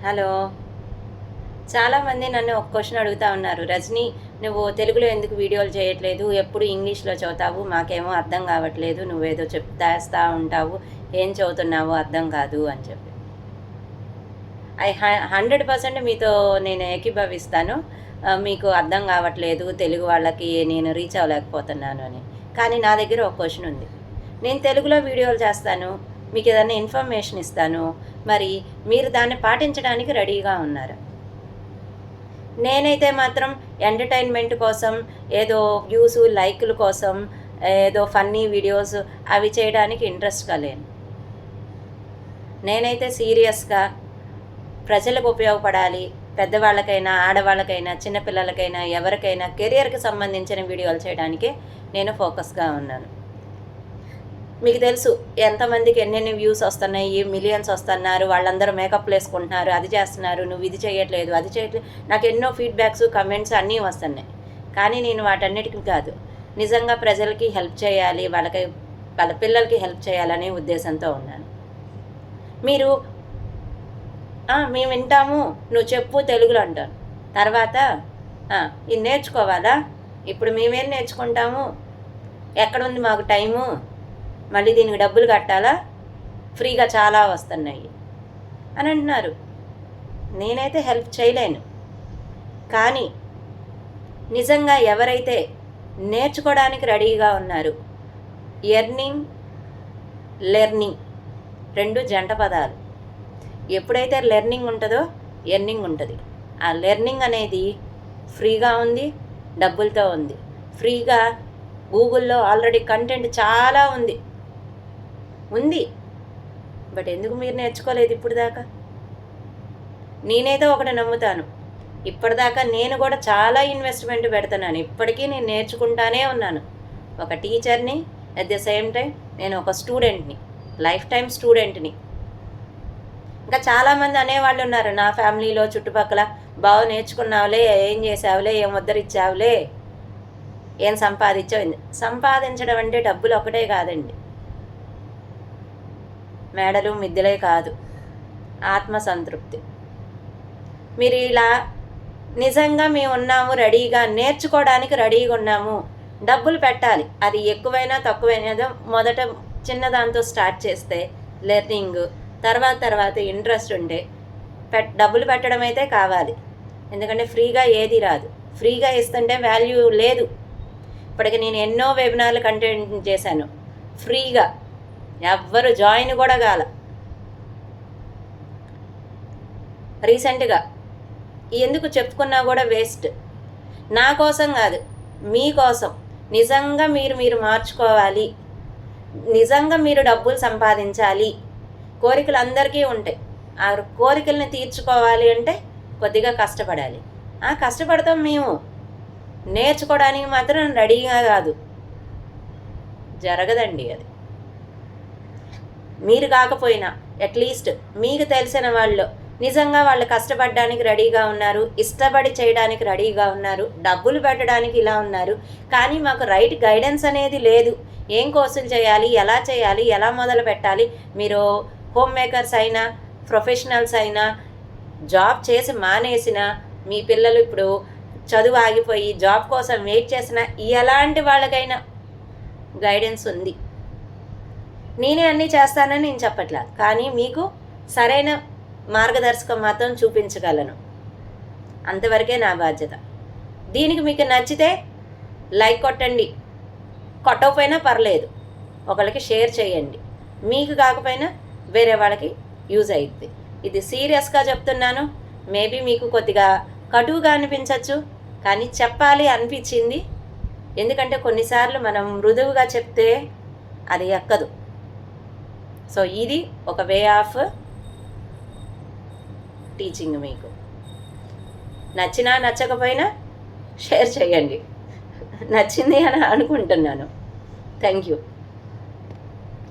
Hello. చాలామంది నన్ను ఒక క్వశ్చన్ అడుగుతా ఉన్నారు. రజనీ, నువ్వు తెలుగులో ఎందుకు వీడియోలు చేయట్లేదు? ఎప్పుడు ఇంగ్లీష్లో చదువుతావు, మాకేమో అర్థం కావట్లేదు, నువ్వేదో చెప్తాస్తా ఉంటావు, ఏం చదువుతున్నావో అర్థం కాదు అని చెప్పి. 100% మీతో నేను ఏకీభవిస్తాను. మీకు అర్థం కావట్లేదు, తెలుగు వాళ్ళకి నేను రీచ్ అవ్వలేకపోతున్నాను అని. కానీ నా దగ్గర ఒక క్వశ్చన్ ఉంది. నేను తెలుగులో వీడియోలు చేస్తాను, మీకు ఏదైనా ఇన్ఫర్మేషన్ ఇస్తాను, మరి మీరు దాన్ని పాటించడానికి రెడీగా ఉన్నారు. నేనైతే మాత్రం ఎంటర్టైన్మెంట్ కోసం, ఏదో వ్యూస్ లైకుల కోసం, ఏదో ఫన్నీ వీడియోస్ అవి చేయడానికి ఇంట్రెస్ట్గా లేను. నేనైతే సీరియస్గా ప్రజలకు ఉపయోగపడాలి, పెద్దవాళ్ళకైనా ఆడవాళ్ళకైనా చిన్నపిల్లలకైనా ఎవరికైనా కెరియర్కి సంబంధించిన వీడియోలు చేయడానికే నేను ఫోకస్గా ఉన్నాను. మీకు తెలుసు ఎంతమందికి ఎన్నెన్ని వ్యూస్ వస్తున్నాయి, మిలియన్స్ వస్తున్నారు, వాళ్ళందరూ మేకప్లు వేసుకుంటున్నారు, అది చేస్తున్నారు, నువ్వు ఇది చేయట్లేదు, అది చేయట్లేదు. నాకు ఎన్నో ఫీడ్బ్యాక్స్, కమెంట్స్ అన్నీ వస్తున్నాయి. కానీ నేను వాటన్నిటికీ కాదు, నిజంగా ప్రజలకి హెల్ప్ చేయాలి, వాళ్ళ పిల్లలకి హెల్ప్ చేయాలనే ఉద్దేశంతో ఉన్నాను. మీరు మేము వింటాము, నువ్వు చెప్పు తెలుగులో అంటాను. తర్వాత ఇది నేర్చుకోవాలా, ఇప్పుడు మేమేం నేర్చుకుంటాము, ఎక్కడుంది మాకు టైము, మళ్ళీ దీనికి డబ్బులు కట్టాలా, ఫ్రీగా చాలా వస్తున్నాయి అని అంటున్నారు. నేనైతే హెల్ప్ చేయలేను. కానీ నిజంగా ఎవరైతే నేర్చుకోవడానికి రెడీగా ఉన్నారు, ఎర్నింగ్ లెర్నింగ్ రెండు జంట పదాలు. ఎప్పుడైతే లెర్నింగ్ ఉంటుందో ఎర్నింగ్ ఉంటుంది. ఆ లెర్నింగ్ అనేది ఫ్రీగా ఉంది, డబ్బులతో ఉంది. ఫ్రీగా గూగుల్లో ఆల్రెడీ కంటెంట్ చాలా ఉంది. బట్ ఎందుకు మీరు నేర్చుకోలేదు ఇప్పుడు దాకా? నేనైతే ఒకటి నమ్ముతాను, ఇప్పటిదాకా నేను కూడా చాలా ఇన్వెస్ట్మెంట్ పెడుతున్నాను. ఇప్పటికీ నేను నేర్చుకుంటానే ఉన్నాను. ఒక టీచర్ని, అట్ ద సేమ్ టైం నేను ఒక స్టూడెంట్ని, లైఫ్ టైం స్టూడెంట్ని. ఇంకా చాలామంది అనేవాళ్ళు ఉన్నారు నా ఫ్యామిలీలో చుట్టుపక్కల, బాగా నేర్చుకున్నావులే, ఏం చేసావులే, ఏం ఉద్ధరించావులే, ఏం సంపాదించావు. సంపాదించడం అంటే డబ్బులు ఒకటే కాదండి, మేడలు మిద్దెలే కాదు, ఆత్మసంతృప్తి. మీరు ఇలా నిజంగా మేము ఉన్నాము, రెడీగా నేర్చుకోవడానికి రెడీగా ఉన్నాము, డబ్బులు పెట్టాలి, అది ఎక్కువైనా తక్కువైనా మొదట చిన్నదాంతో స్టార్ట్ చేస్తే లెర్నింగ్, తర్వాత ఇంట్రెస్ట్ ఉంటే డబ్బులు పెట్టడం అయితే కావాలి. ఎందుకంటే ఫ్రీగా ఏది రాదు. ఫ్రీగా ఇస్తుంటే వాల్యూ లేదు. ఇప్పటికి నేను ఎన్నో వెబినార్లు కంటెంట్ చేశాను ఫ్రీగా, ఎవ్వరు జాయిన్ కూడా కాల. రీసెంట్గా ఎందుకు చెప్పుకున్నా కూడా వేస్ట్. నా కోసం కాదు, మీకోసం. నిజంగా మీరు మార్చుకోవాలి, నిజంగా మీరు డబ్బులు సంపాదించాలి. కోరికలు అందరికీ ఉంటాయి. ఆ కోరికల్ని తీర్చుకోవాలి అంటే కొద్దిగా కష్టపడాలి. కష్టపడతాం మేము, నేర్చుకోవడానికి మాత్రం రెడీగా కాదు. జరగదండి అది. మీరు కాకపోయినా అట్లీస్ట్ మీకు తెలిసిన వాళ్ళు నిజంగా వాళ్ళు కష్టపడడానికి రెడీగా ఉన్నారు, ఇష్టపడి చేయడానికి రెడీగా ఉన్నారు, డబ్బులు పెట్టడానికి ఇలా ఉన్నారు. కానీ మాకు రైట్ గైడెన్స్ అనేది లేదు. ఏం కోర్సులు చేయాలి, ఎలా మొదలు పెట్టాలి. మీరు హోమ్ మేకర్స్ అయినా, ప్రొఫెషనల్స్ అయినా, జాబ్ చేసి మానేసిన మీ పిల్లలు ఇప్పుడు చదువు ఆగిపోయి జాబ్ కోసం వెయిట్ చేసిన ఎలాంటి వాళ్ళకైనా గైడెన్స్ ఉంది. నేనే అన్నీ చేస్తానని నేను చెప్పట్లా, కానీ మీకు సరైన మార్గదర్శకం మాత్రం చూపించగలను. అంతవరకే నా బాధ్యత. దీనికి మీకు నచ్చితే లైక్ కొట్టండి, కొట్టకపోయినా పర్లేదు, ఒకళ్ళకి షేర్ చేయండి. మీకు కాకపోయినా వేరే వాళ్ళకి యూజ్ అయ్యిద్ది. ఇది సీరియస్గా చెప్తున్నాను. మేబీ మీకు కొద్దిగా కటువుగా అనిపించవచ్చు, కానీ చెప్పాలి అనిపించింది. ఎందుకంటే కొన్నిసార్లు మనం మృదువుగా చెప్తే అది ఎక్కదు. సో ఇది ఒక వే ఆఫ్ టీచింగ్. మీకు నచ్చినా నచ్చకపోయినా షేర్ చేయండి. నచ్చింది అని అనుకుంటున్నాను. Thank you.